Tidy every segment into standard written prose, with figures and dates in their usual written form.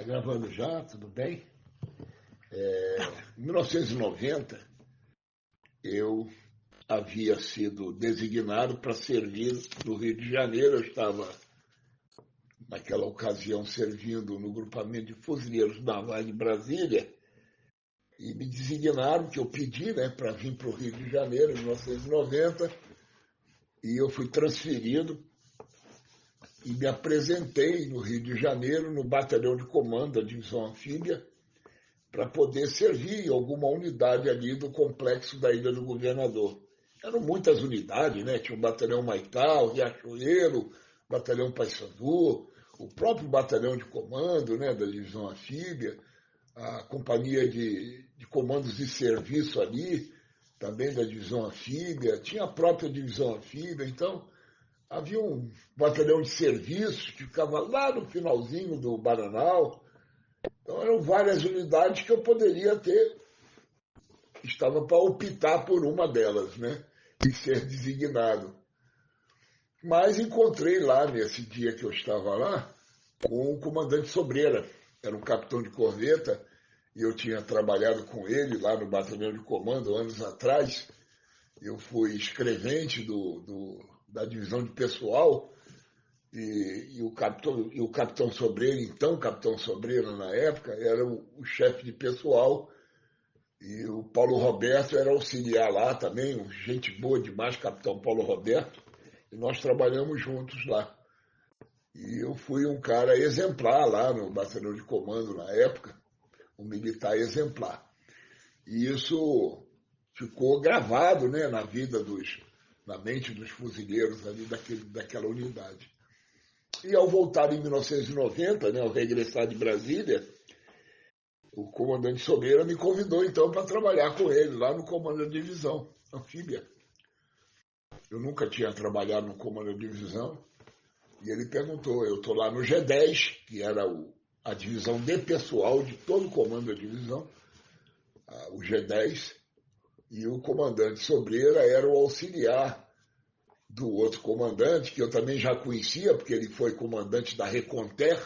gravando já, tudo bem? Em 1990, eu havia sido designado para servir no Rio de Janeiro. Eu estava, naquela ocasião, servindo no grupamento de fuzileiros navais de Brasília, e me designaram, que eu pedi, para vir para o Rio de Janeiro em 1990, e eu fui transferido e me apresentei no Rio de Janeiro, no batalhão de comando da divisão anfíbia, para poder servir em alguma unidade ali do complexo da Ilha do Governador. Eram muitas unidades, né? Tinha o batalhão Maital, Riachuelo, batalhão Paissandu, o próprio batalhão de comando, da divisão anfíbia, a companhia de comandos de serviço ali, também da divisão anfíbia, tinha a própria divisão anfíbia. Então havia um batalhão de serviço que ficava lá no finalzinho do Bananal. Então eram várias unidades que eu poderia ter, estava para optar por uma delas, e ser designado. Mas encontrei lá, nesse dia que eu estava lá, com o comandante Sobreira, era um capitão de corveta, e eu tinha trabalhado com ele lá no batalhão de comando anos atrás. Eu fui escrevente da divisão de pessoal, e o capitão Sobreira, então capitão Sobreira na época, era o chefe de pessoal, e o Paulo Roberto era auxiliar lá também, gente boa demais, capitão Paulo Roberto, e nós trabalhamos juntos lá. E eu fui um cara exemplar lá no batalhão de comando na época, um militar exemplar. E isso ficou gravado, na mente dos fuzileiros ali daquela unidade. E ao voltar em 1990, ao regressar de Brasília, o comandante Sobreira me convidou então para trabalhar com ele lá no comando da divisão anfíbia. Eu nunca tinha trabalhado no comando da divisão, e ele perguntou, eu estou lá no G10, que era a divisão de pessoal de todo o comando da divisão, o G10, e o comandante Sobreira era o auxiliar do outro comandante, que eu também já conhecia, porque ele foi comandante da Reconter,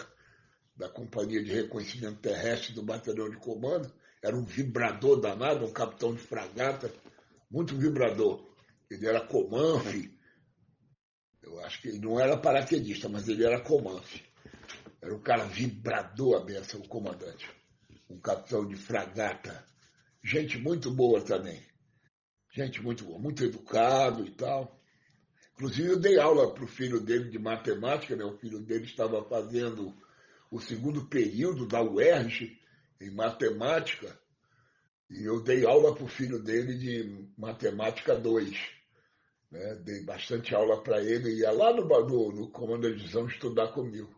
da Companhia de Reconhecimento Terrestre do Batalhão de Comando. Era um vibrador danado, um capitão de fragata, muito vibrador. Ele era comanfe, eu acho que ele não era paraquedista, mas ele era comanfe. Era um cara vibrador, a benção, o comandante. Um capitão de fragata. Gente muito boa também. Gente muito boa, muito educado e tal. Inclusive, eu dei aula para o filho dele de matemática, o filho dele estava fazendo o segundo período da UERJ em matemática, e eu dei aula para o filho dele de matemática 2. Dei bastante aula para ele, ia lá no comando da divisão estudar comigo,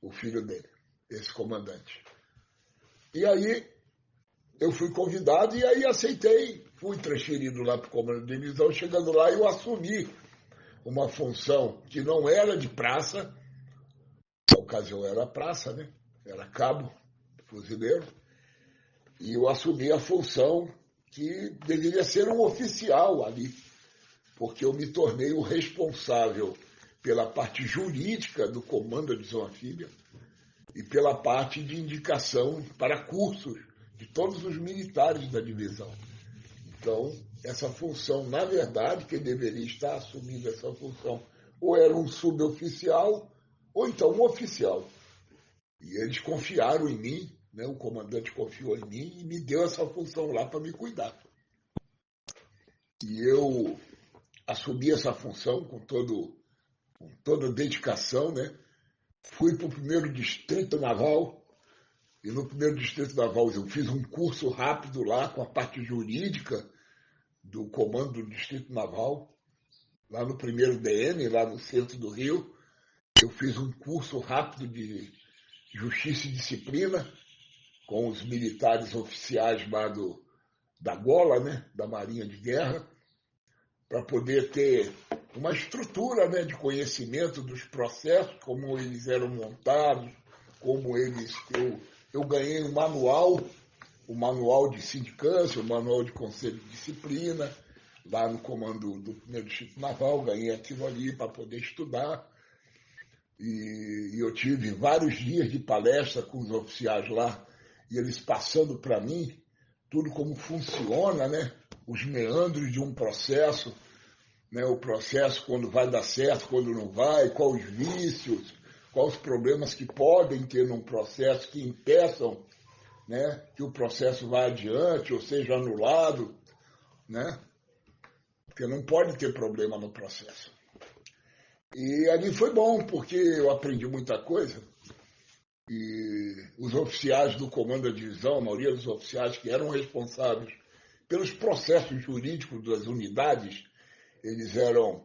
o filho dele, esse comandante. E aí eu fui convidado e aí aceitei, fui transferido lá para o comando da divisão. Chegando lá, eu assumi uma função que não era de praça, na ocasião era praça, era cabo, fuzileiro, e eu assumi a função que deveria ser um oficial ali, porque eu me tornei o responsável pela parte jurídica do comando da divisão anfíbia e pela parte de indicação para cursos de todos os militares da divisão. Então, essa função, na verdade, quem deveria estar assumindo essa função ou era um suboficial ou então um oficial. E eles confiaram em mim, o comandante confiou em mim e me deu essa função lá para me cuidar. E eu assumi essa função com toda dedicação, Fui para o primeiro distrito naval, e no primeiro distrito naval eu fiz um curso rápido lá com a parte jurídica do comando do distrito naval, lá no primeiro DN, lá no centro do Rio. Eu fiz um curso rápido de justiça e disciplina com os militares oficiais lá da Gola, da Marinha de Guerra, para poder ter uma estrutura de conhecimento dos processos, como eles eram montados, como eles... Eu ganhei um manual, o manual de sindicância, o manual de conselho de disciplina, lá no comando do primeiro Distrito Naval, ganhei aquilo ali para poder estudar. E eu tive vários dias de palestra com os oficiais lá, e eles passando para mim tudo como funciona, né? Os meandros de um processo, né? O processo quando vai dar certo, quando não vai, quais os vícios, quais os problemas que podem ter num processo que impeçam, né, que o processo vá adiante ou seja anulado, né? Porque não pode ter problema no processo. E ali foi bom, porque eu aprendi muita coisa. E os oficiais do comando da divisão, a maioria dos oficiais que eram responsáveis pelos processos jurídicos das unidades, eles eram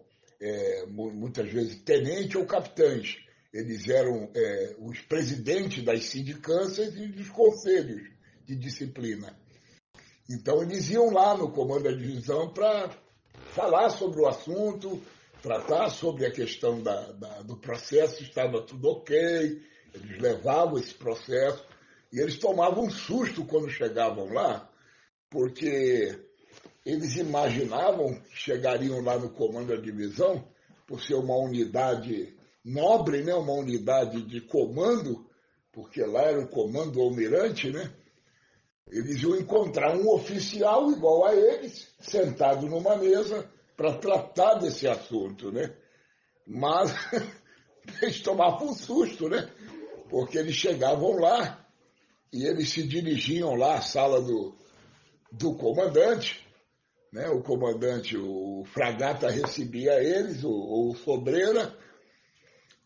muitas vezes tenente ou capitães. Eles eram os presidentes das sindicâncias e dos conselhos de disciplina. Então, eles iam lá no comando da divisão para falar sobre o assunto, tratar sobre a questão do processo, estava tudo ok, eles levavam esse processo e eles tomavam um susto quando chegavam lá, porque eles imaginavam que chegariam lá no comando da divisão, por ser uma unidade nobre, né, uma unidade de comando, porque lá era o comando almirante, né? Eles iam encontrar um oficial igual a eles, sentado numa mesa, para tratar desse assunto, né? Mas eles tomavam um susto, né? Porque eles chegavam lá e eles se dirigiam lá à sala do comandante, né? O comandante, o Fragata, recebia eles, o Sobreira,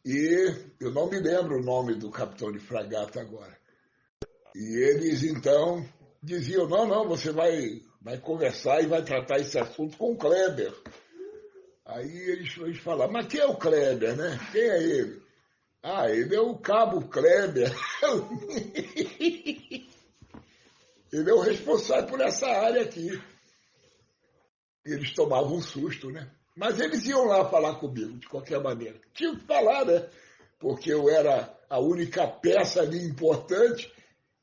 e eu não me lembro o nome do capitão de fragata agora. E eles, então, diziam, não, você vai conversar e vai tratar esse assunto com o Kleber. Aí eles falaram, mas quem é o Kleber, né? Quem é ele? Ah, ele é o cabo Kleber. Ele é o responsável por essa área aqui. Eles tomavam um susto, né? Mas eles iam lá falar comigo, de qualquer maneira. Tinha que falar, né? Porque eu era a única peça ali importante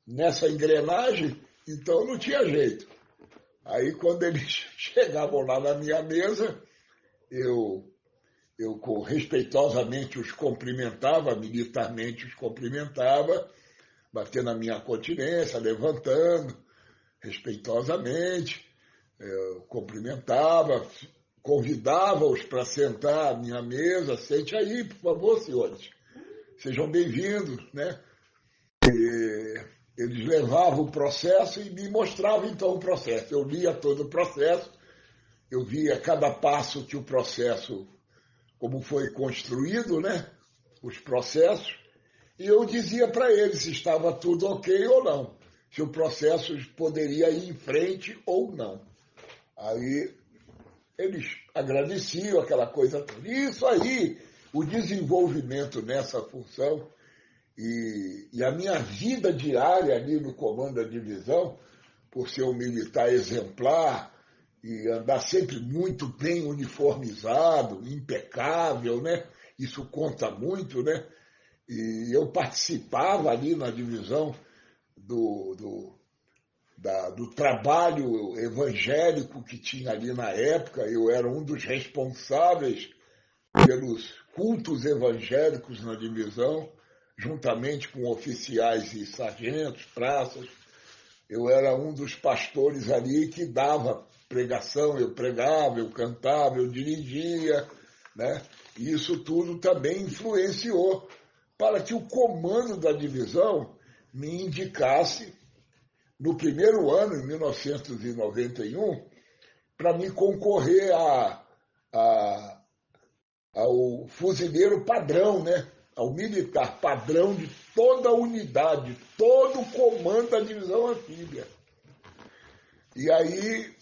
nessa engrenagem, então não tinha jeito. Aí, quando eles chegavam lá na minha mesa, eu respeitosamente os cumprimentava, militarmente os cumprimentava, batendo a minha continência, levantando, respeitosamente, eu cumprimentava, convidava-os para sentar à minha mesa. Sente aí, por favor, senhores. Sejam bem-vindos, né? E eles levavam o processo e me mostravam, então, o processo. Eu lia todo o processo, eu via cada passo que o processo, como foi construído, né? Os processos, e eu dizia para eles se estava tudo ok ou não, se o processo poderia ir em frente ou não. Aí eles agradeciam aquela coisa toda. Isso aí, o desenvolvimento nessa função e a minha vida diária ali no comando da divisão, por ser um militar exemplar e andar sempre muito bem uniformizado, impecável, né? Isso conta muito, né? E eu participava ali na divisão do trabalho evangélico que tinha ali na época. Eu era um dos responsáveis pelos cultos evangélicos na divisão, juntamente com oficiais e sargentos, praças. Eu era um dos pastores ali que dava pregação, eu pregava, eu cantava, eu dirigia, né? E isso tudo também influenciou para que o comando da divisão me indicasse, no primeiro ano, em 1991, para me concorrer ao fuzileiro padrão, né? Ao militar padrão de toda a unidade, todo o comando da divisão anfíbia. E aí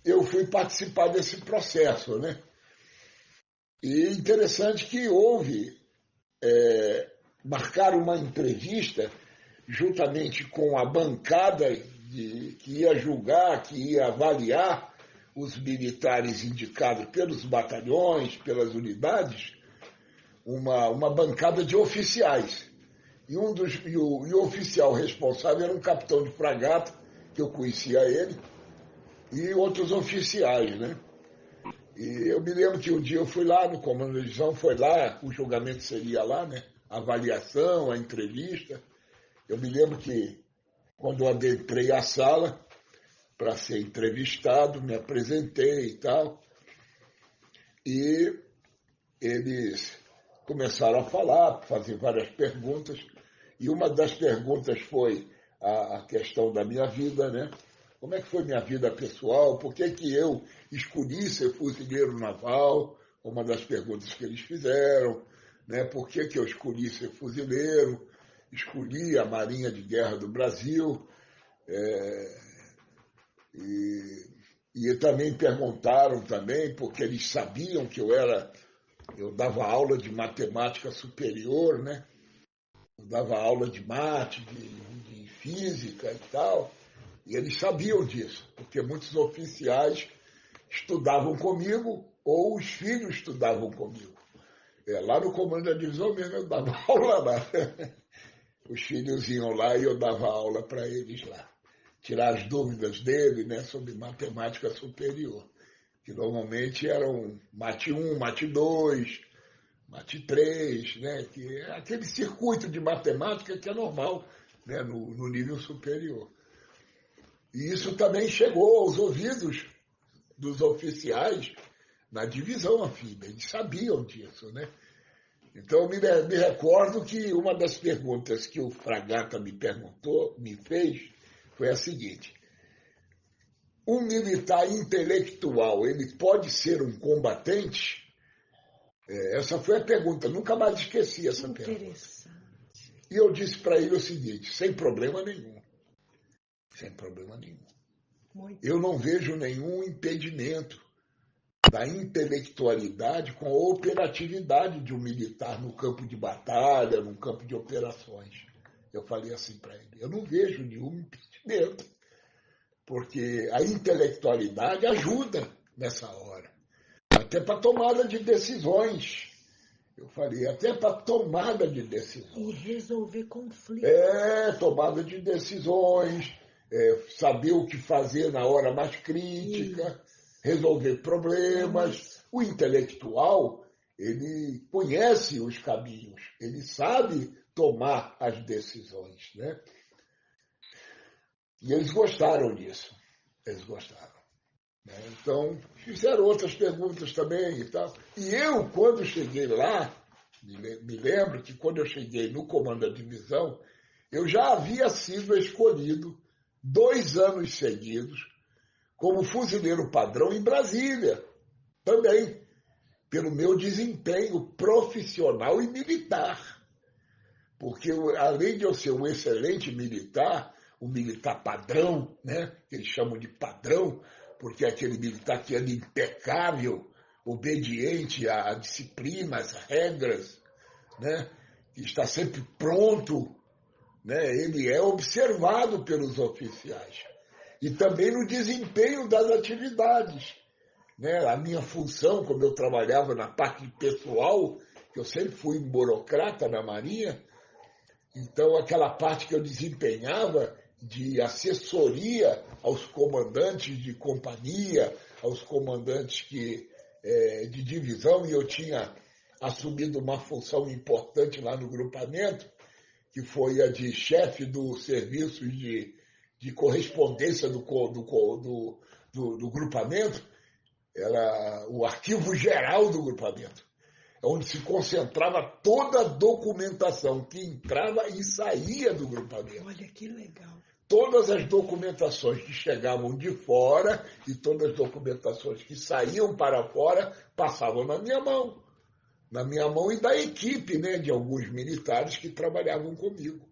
eu fui participar desse processo, né? E interessante que marcaram uma entrevista juntamente com a bancada que ia julgar, que ia avaliar os militares indicados pelos batalhões, pelas unidades, uma bancada de oficiais. E o oficial responsável era um capitão de fragata, que eu conhecia ele, e outros oficiais, né? E eu me lembro que um dia eu fui lá no comando de divisão, foi lá, o julgamento seria lá, né? A avaliação, a entrevista. Eu me lembro que quando eu adentrei a sala para ser entrevistado, me apresentei e tal, e eles começaram a falar, fazer várias perguntas, e uma das perguntas foi a questão da minha vida, né? Como é que foi minha vida pessoal? Por que que eu escolhi ser fuzileiro naval? Uma das perguntas que eles fizeram, né? Por que que eu escolhi ser fuzileiro? Escolhi a Marinha de Guerra do Brasil. E também perguntaram também, porque eles sabiam que eu dava aula de matemática superior, né? Eu dava aula de mate, de física e tal. E eles sabiam disso, porque muitos oficiais estudavam comigo ou os filhos estudavam comigo. Lá no comando da divisão mesmo eu dava aula lá. Os filhos iam lá e eu dava aula para eles lá. Tirar as dúvidas dele, né, sobre matemática superior, que normalmente eram mate 1, mate 2, mate 3, né, que é aquele circuito de matemática que é normal, né, no nível superior. E isso também chegou aos ouvidos dos oficiais na divisão anfíbia, eles sabiam disso, né? Então, me recordo que uma das perguntas que o Fragata me fez, foi a seguinte: um militar intelectual, ele pode ser um combatente? Essa foi a pergunta, nunca mais esqueci essa pergunta. E eu disse para ele o seguinte: sem problema nenhum. Sem problema nenhum. Eu não vejo nenhum impedimento da intelectualidade com a operatividade de um militar no campo de batalha, no campo de operações. Eu falei assim para ele: eu não vejo nenhum impedimento, porque a intelectualidade ajuda nessa hora, até para tomada de decisões. Eu falei, até para tomada de decisões. E resolver conflitos. Tomada de decisões, saber o que fazer na hora mais crítica, resolver problemas. O intelectual, ele conhece os caminhos, ele sabe tomar as decisões, né? E eles gostaram disso. Eles gostaram. Né? Então, fizeram outras perguntas também e tal. E eu, quando cheguei lá, me lembro que quando eu cheguei no comando da divisão, eu já havia sido escolhido 2 anos seguidos como fuzileiro padrão em Brasília, também, pelo meu desempenho profissional e militar. Porque, além de eu ser um excelente militar, um militar padrão, né, que eles chamam de padrão, porque é aquele militar que é impecável, obediente à disciplina, às regras, né, que está sempre pronto, né, ele é observado pelos oficiais. E também no desempenho das atividades. Né, a minha função, como eu trabalhava na parte pessoal, que eu sempre fui um burocrata na Marinha, então aquela parte que eu desempenhava de assessoria aos comandantes de companhia, aos comandantes de divisão, e eu tinha assumido uma função importante lá no grupamento, que foi a de chefe do serviço de correspondência do grupamento, era o arquivo geral do grupamento, onde se concentrava toda a documentação que entrava e saía do grupamento. Olha que legal. Todas as documentações que chegavam de fora e todas as documentações que saíam para fora passavam na minha mão. Na minha mão e da equipe, né, de alguns militares que trabalhavam comigo.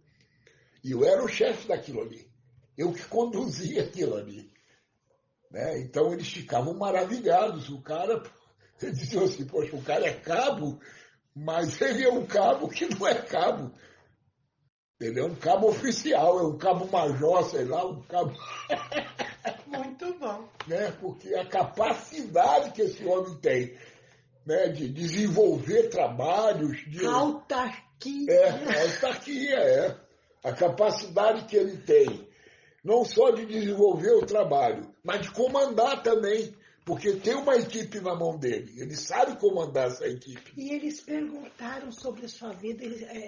E eu era o chefe daquilo ali. Eu que conduzia aquilo ali. Né? Então eles ficavam maravilhados. O cara, eles diziam assim, poxa, o cara é cabo, mas ele é um cabo que não é cabo. Ele é um cabo oficial, é um cabo major, sei lá, um cabo... Muito bom. Né? Porque a capacidade que esse homem tem, né, de desenvolver trabalhos... Autarquia. Autarquia, a capacidade que ele tem, não só de desenvolver o trabalho, mas de comandar também, porque tem uma equipe na mão dele. Ele sabe comandar essa equipe. E eles perguntaram sobre a sua vida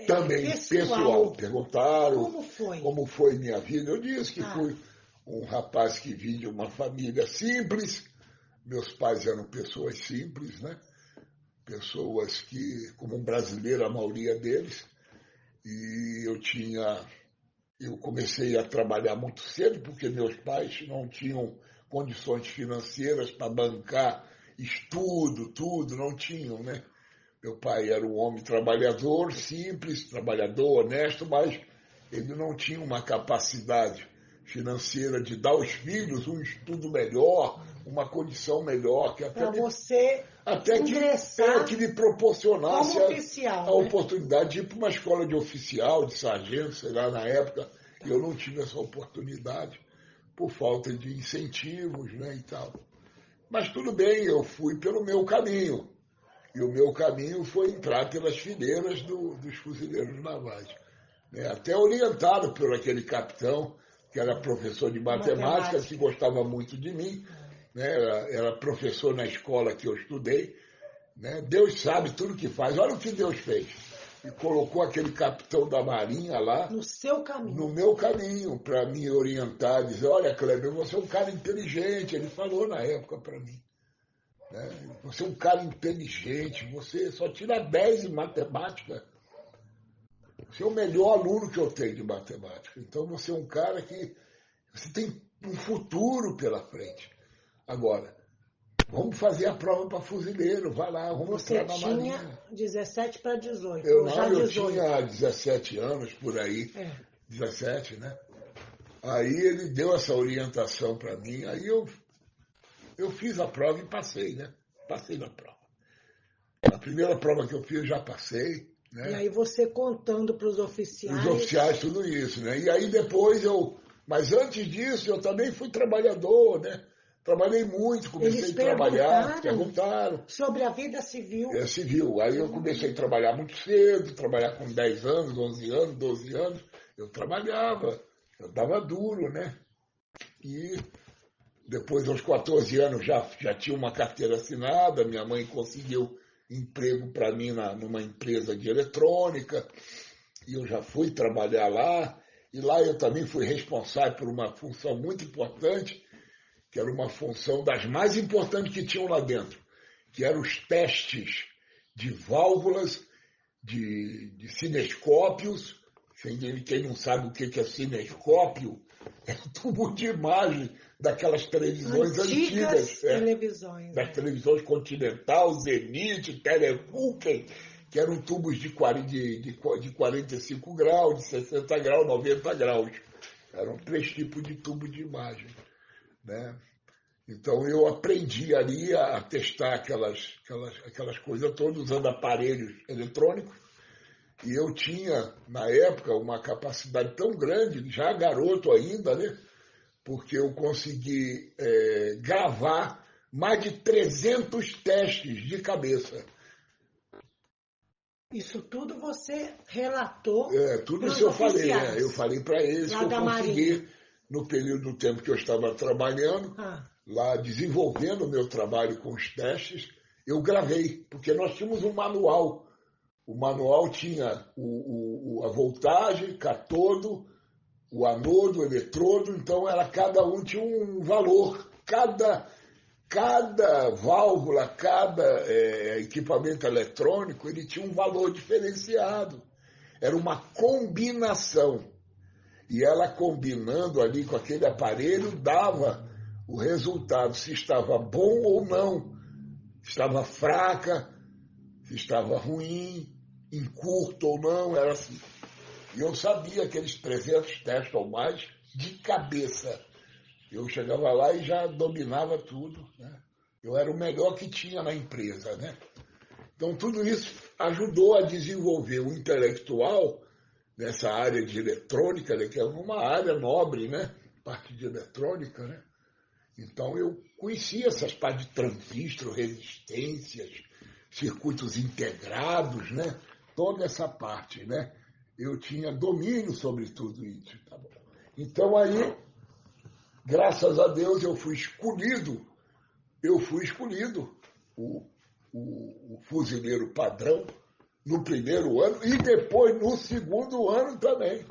Também, pessoal. Perguntaram como foi minha vida. Eu disse que fui um rapaz que vim de uma família simples. Meus pais eram pessoas simples, né? Pessoas que, como um brasileiro, a maioria deles. E eu comecei a trabalhar muito cedo, porque meus pais não tinham condições financeiras para bancar estudo, tudo, não tinham, né? Meu pai era um homem trabalhador, simples, trabalhador, honesto, mas ele não tinha uma capacidade financeira de dar aos filhos um estudo melhor, uma condição melhor, que para você ingressar que lhe proporcionasse oficial, a oportunidade de ir para uma escola de oficial, de sargento, sei lá, na época. Eu não tive essa oportunidade por falta de incentivos, né, e tal. Mas tudo bem, eu fui pelo meu caminho. E o meu caminho foi entrar pelas fileiras dos fuzileiros navais. Né? Até orientado por aquele capitão, que era professor de matemática, que gostava muito de mim. Né? Era professor na escola que eu estudei. Né? Deus sabe tudo que faz. Olha o que Deus fez. E colocou aquele capitão da Marinha lá. No seu caminho. No meu caminho, para me orientar, dizer, olha, Kleber, você é um cara inteligente. Ele falou na época para mim. Né? Você é um cara inteligente, você só tira 10 em matemática. Você é o melhor aluno que eu tenho de matemática. Então você é um cara que você tem um futuro pela frente. Agora, vamos fazer a prova para fuzileiro, vai lá, vamos entrar na Marinha. Você tinha 17 para 18. Eu tinha 17 anos por aí. 17, né? Aí ele deu essa orientação para mim, aí eu fiz a prova e passei, né? Passei na prova. A primeira prova que eu fiz, eu já passei. Né? E aí você contando para os oficiais. Os oficiais, tudo isso, né? E aí depois Mas antes disso, eu também fui trabalhador, né? Trabalhei muito, comecei a trabalhar. Perguntaram. Sobre a vida civil. Civil. Aí eu comecei a trabalhar muito cedo, trabalhar com 10 anos, 11 anos, 12 anos. Eu trabalhava, eu dava duro, né? E depois, aos 14 anos, já tinha uma carteira assinada, minha mãe conseguiu emprego para mim numa empresa de eletrônica, e eu já fui trabalhar lá, e lá eu também fui responsável por uma função muito importante, que era uma função das mais importantes que tinham lá dentro, que eram os testes de válvulas, de cinescópios. Quem não sabe o que é cinescópio, é um tubo de imagem daquelas televisões antigas. Televisões. Das televisões Continental, Zenith, Telefunken, que eram tubos de 45 graus, de 60 graus, 90 graus. Eram 3 tipos de tubo de imagem. Né? Então eu aprendi ali a testar aquelas coisas todas, usando aparelhos eletrônicos. E eu tinha, na época, uma capacidade tão grande, já garoto ainda, né? Porque eu consegui gravar mais de 300 testes de cabeça. Isso tudo você relatou? Tudo isso eu falei. Eu falei para eles que eu consegui, no período do tempo que eu estava trabalhando, lá desenvolvendo o meu trabalho com os testes, eu gravei, porque nós tínhamos um manual. O manual tinha a voltagem, cátodo, o anodo, o eletrodo, então cada um tinha um valor. Cada válvula, cada equipamento eletrônico, ele tinha um valor diferenciado. Era uma combinação. E ela combinando ali com aquele aparelho dava o resultado, se estava bom ou não, se estava fraca, se estava ruim, em curto ou não, era assim. E eu sabia aqueles 300 testes ou mais de cabeça. Eu chegava lá e já dominava tudo. Né? Eu era o melhor que tinha na empresa. Né? Então tudo isso ajudou a desenvolver o intelectual nessa área de eletrônica, né? Que é uma área nobre, né? Parte de eletrônica. Né? Então eu conhecia essas partes de transistor, resistências, circuitos integrados, né? Toda essa parte, né? Eu tinha domínio sobre tudo isso. Tá bom? Então aí, graças a Deus, eu fui escolhido eu fui escolhido o fuzileiro padrão no primeiro ano e depois no segundo ano também.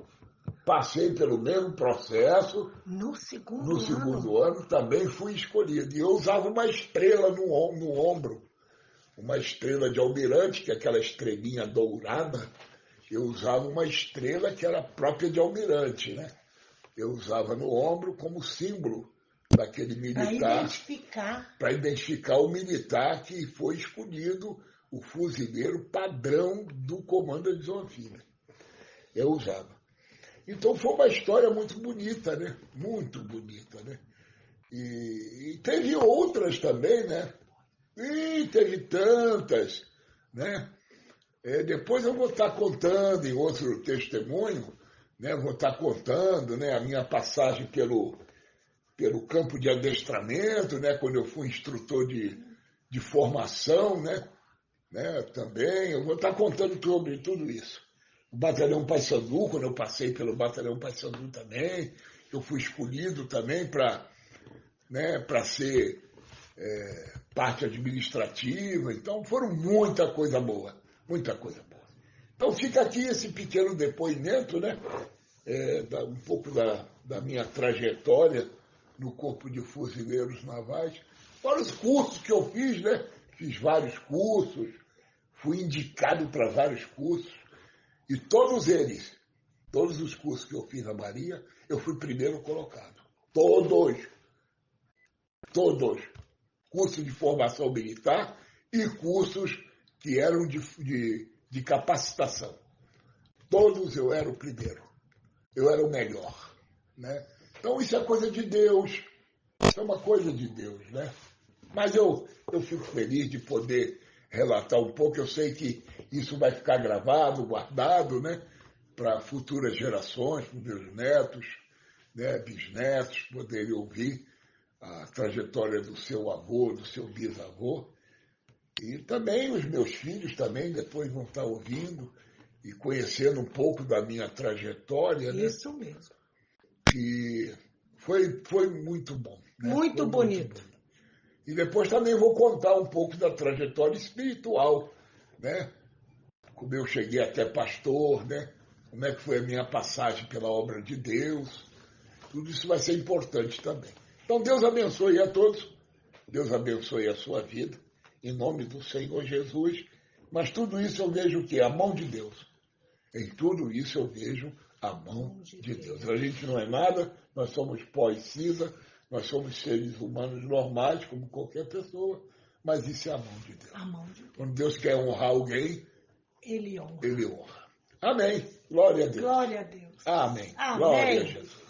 Passei pelo mesmo processo. No segundo segundo ano também fui escolhido. E eu usava uma estrela no ombro, uma estrela de almirante, que é aquela estrelinha dourada. Eu usava uma estrela que era própria de almirante, né? Eu usava no ombro como símbolo daquele militar. Para identificar o militar que foi escolhido, o fuzileiro padrão do Comando da Divisão Anfíbia. Eu usava. Então foi uma história muito bonita, né? Muito bonita, né? E teve outras também, né? E teve tantas, né? Depois eu vou estar contando em outro testemunho, né? Vou estar contando, né, a minha passagem pelo campo de adestramento, né? Quando eu fui instrutor de formação, né? Também eu vou estar contando sobre tudo isso. O Batalhão Paysandu, quando eu passei pelo Batalhão Paysandu também, eu fui escolhido também para ser parte administrativa. Então, foram muita coisa boa, muita coisa boa. Então, fica aqui esse pequeno depoimento, né? Um pouco da minha trajetória no Corpo de Fuzileiros Navais. Fora os cursos que eu fiz, né? Fiz vários cursos, fui indicado para vários cursos. E todos os cursos que eu fiz na Marinha, eu fui primeiro colocado. Todos. Cursos de formação militar e cursos que eram de capacitação. Todos eu era o primeiro. Eu era o melhor, né? Então isso é coisa de Deus. Isso é uma coisa de Deus, né? Mas eu fico feliz de poder relatar um pouco. Eu sei que isso vai ficar gravado, guardado, né, para futuras gerações, para os meus netos, né, bisnetos, poderem ouvir a trajetória do seu avô, do seu bisavô. E também os meus filhos também depois vão estar ouvindo e conhecendo um pouco da minha trajetória. Isso, né? Mesmo. E foi muito bom. Né? Muito bonito. E depois também vou contar um pouco da trajetória espiritual, né? Como eu cheguei até pastor, né? Como é que foi a minha passagem pela obra de Deus. Tudo isso vai ser importante também. Então, Deus abençoe a todos. Deus abençoe a sua vida. Em nome do Senhor Jesus. Mas tudo isso eu vejo o quê? A mão de Deus. Em tudo isso eu vejo a mão de Deus. A gente não é nada, nós somos pó e cinza. Nós somos seres humanos normais, como qualquer pessoa, mas isso é a mão de Deus. A mão de Deus. Quando Deus quer honrar alguém, Ele honra. Ele honra. Amém. Glória a Deus. Glória a Deus. Amém. Amém. Glória a Jesus.